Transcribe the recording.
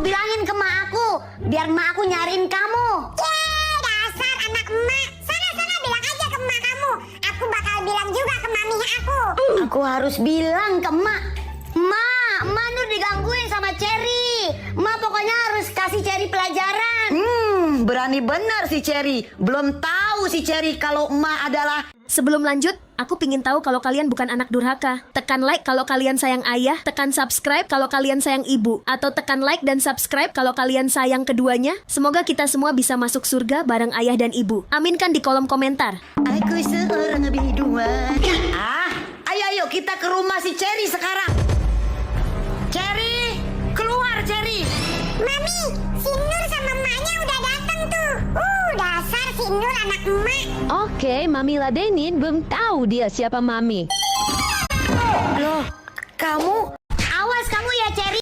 bilangin ke mak aku, biar mak aku nyariin kamu. Dasar anak emak. Sana bilang aja ke emak kamu. Aku bakal bilang juga ke mami aku. Aku harus bilang ke mak. Mak Nur digangguin sama Cherry. Mak pokoknya harus kasih Cherry pelajaran. Berani benar si Cherry. Belum tahu si Cherry kalau emak adalah... Sebelum lanjut, aku pingin tahu kalau kalian bukan anak durhaka. Tekan like kalau kalian sayang ayah, tekan subscribe kalau kalian sayang ibu, atau tekan like dan subscribe kalau kalian sayang keduanya. Semoga kita semua bisa masuk surga bareng ayah dan ibu. Aminkan di kolom komentar. Aku seorang biduan. Ayo kita ke rumah si Cherry sekarang. Cherry, keluar Cherry. Mami, si Nur sama emaknya udah datang tuh. Dasar si Nur anak emak. Oke, Mami ladenin, belum tahu dia siapa Mami. Loh,